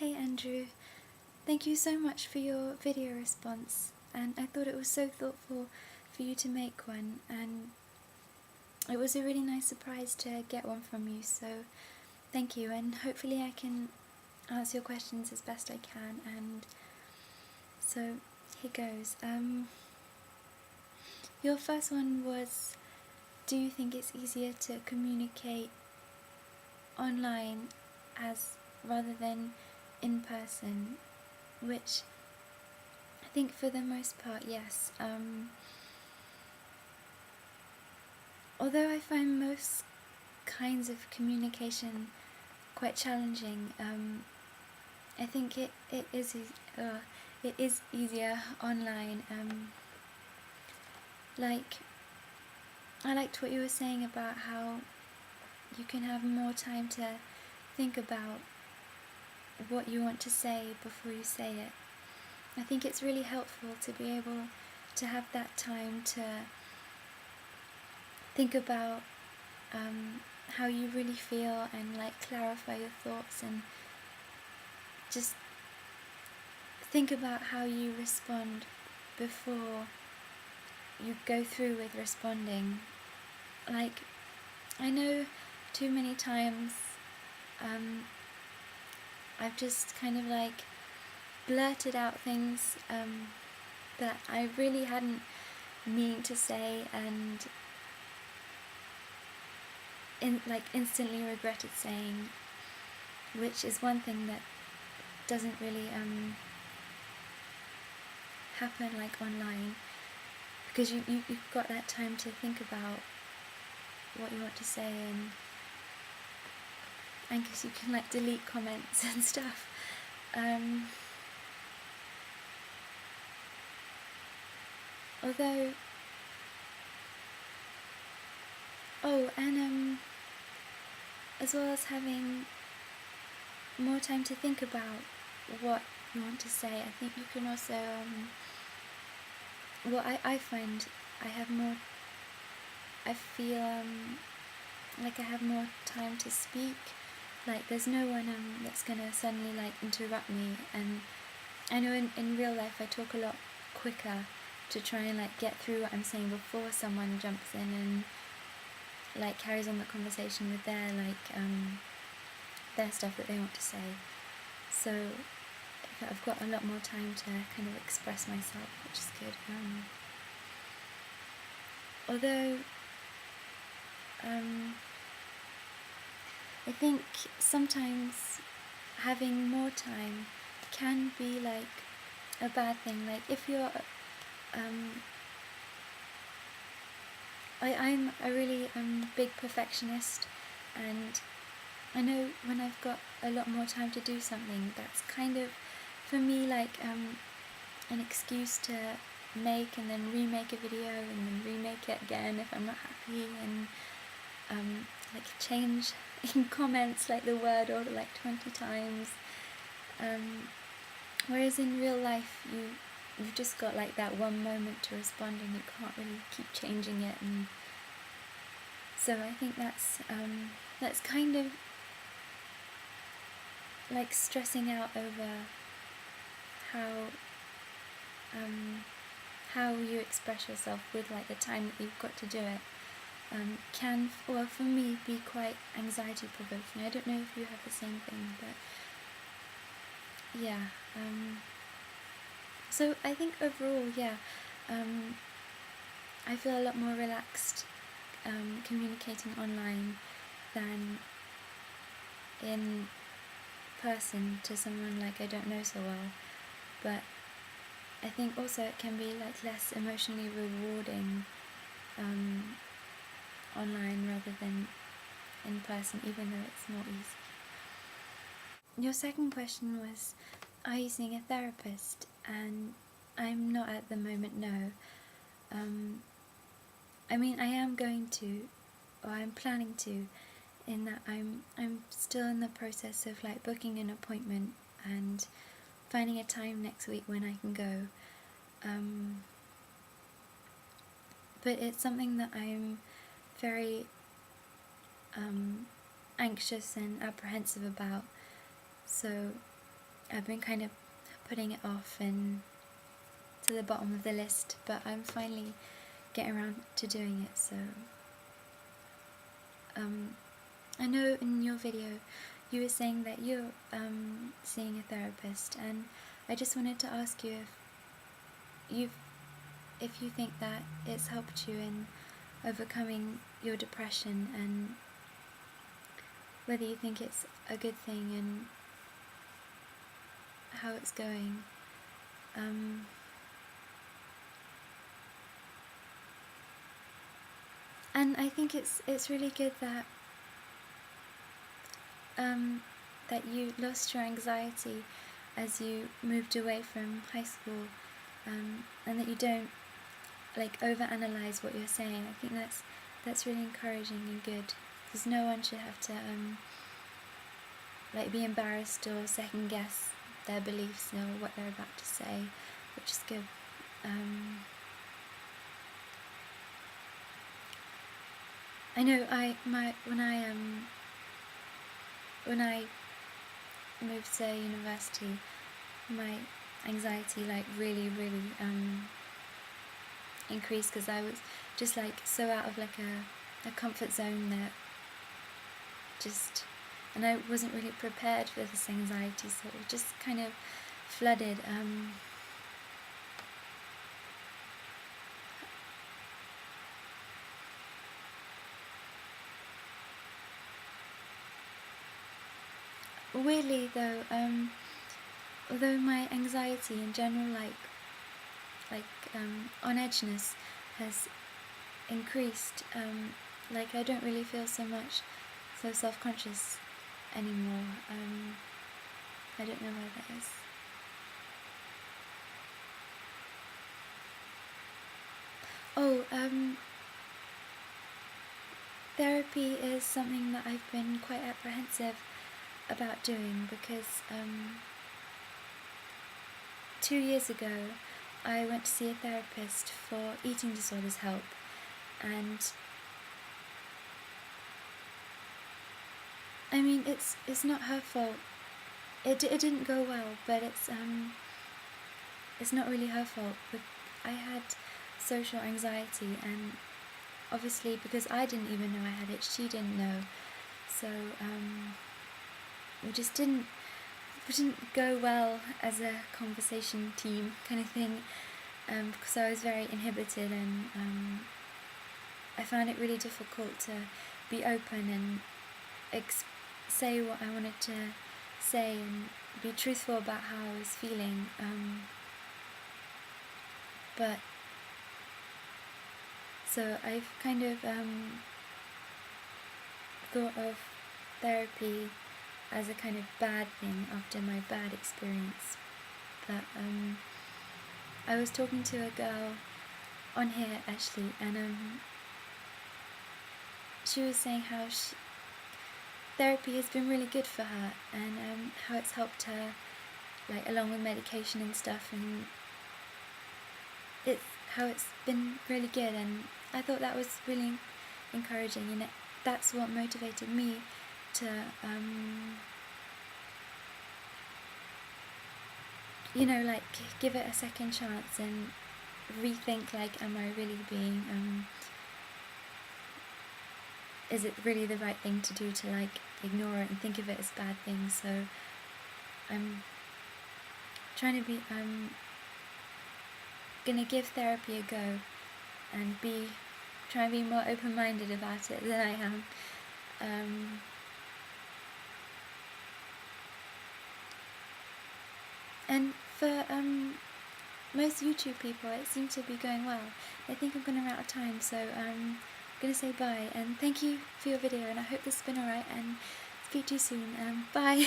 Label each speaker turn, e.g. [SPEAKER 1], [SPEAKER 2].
[SPEAKER 1] Hey Andrew, thank you so much for your video response, and I thought it was so thoughtful for you to make one, and it was a really nice surprise to get one from you, so thank you, and hopefully I can answer your questions as best I can. And so here goes. Your first one was, do you think it's easier to communicate online as rather than in person? Which I think for the most part, yes. Although I find most kinds of communication quite challenging, I think it is easier online. Like, I liked what you were saying about how you can have more time to think about what you want to say before you say it. I think it's really helpful to be able to have that time to think about how you really feel and like clarify your thoughts, and just think about how you respond before you go through with responding. Like, I know too many times I've just kind of like blurted out things that I really hadn't meant to say, and instantly regretted saying, which is one thing that doesn't really happen like online, because you've got that time to think about what you want to say, and because you can like delete comments and stuff. Although, and as well as having more time to think about what you want to say, I think you can also, I find I feel like I have more time to speak. Like, there's no one that's gonna suddenly like interrupt me, and I know in real life I talk a lot quicker to try and like get through what I'm saying before someone jumps in and like carries on the conversation with their stuff that they want to say. So I've got a lot more time to kind of express myself, which is good. Although I think sometimes having more time can be like a bad thing. Like, if you're I'm a really big perfectionist, and I know when I've got a lot more time to do something, that's kind of, for me, like an excuse to make and then remake a video and then remake it again if I'm not happy, and like change in comments like the word order like 20 times. Whereas in real life you've just got like that one moment to respond, and you can't really keep changing it. And so I think that's kind of like stressing out over how you express yourself with like the time that you've got to do it, can, well, for me, be quite anxiety provoking. I don't know if you have the same thing, but yeah. So I think overall, yeah, I feel a lot more relaxed communicating online than in person to someone like I don't know so well. But I think also it can be like less emotionally rewarding online rather than in person, even though it's more easy. Your second question was, are you seeing a therapist? And I'm not at the moment, no. I mean, I am going to, or I'm planning to, in that I'm still in the process of like booking an appointment and finding a time next week when I can go. But it's something that I'm very anxious and apprehensive about. So I've been kind of putting it off and to the bottom of the list, but I'm finally getting around to doing it. So I know in your video you were saying that you're seeing a therapist, and I just wanted to ask you if you think that it's helped you in overcoming your depression, and whether you think it's a good thing and how it's going. And I think it's really good that that you lost your anxiety as you moved away from high school, and that you don't like overanalyze what you're saying. I think that's really encouraging and good, because no one should have to like be embarrassed or second guess their beliefs or what they're about to say, which is good. I know when I moved to university, my anxiety like really increased, because I was just like so out of like a comfort zone that just, and I wasn't really prepared for this anxiety, so it just kind of flooded. Weirdly though, although my anxiety in general, like on edgeness, has increased, like I don't really feel so self-conscious anymore. I don't know why that is. Oh, therapy is something that I've been quite apprehensive about doing, because 2 years ago I went to see a therapist for eating disorders help, and I mean it's not her fault. It didn't go well, but it's not really her fault. But I had social anxiety, and obviously because I didn't even know I had it, she didn't know, so we just didn't go well as a conversation team kind of thing, because I was very inhibited, and I found it really difficult to be open and say what I wanted to say and be truthful about how I was feeling, but so I've kind of thought of therapy as a kind of bad thing after my bad experience. But I was talking to a girl on here actually, and she was saying how therapy has been really good for her, and how it's helped her, like along with medication and stuff, and how it's been really good, and I thought that was really encouraging, and that's what motivated me to like give it a second chance and rethink, like, am I really being is it really the right thing to do to like ignore it and think of it as bad things? So I'm trying to be gonna give therapy a go and try and be more open-minded about it than I am. And for most YouTube people, it seems to be going well. I think I'm going to run out of time, so I'm going to say bye, and thank you for your video, and I hope this has been alright, and speak to you soon. Bye!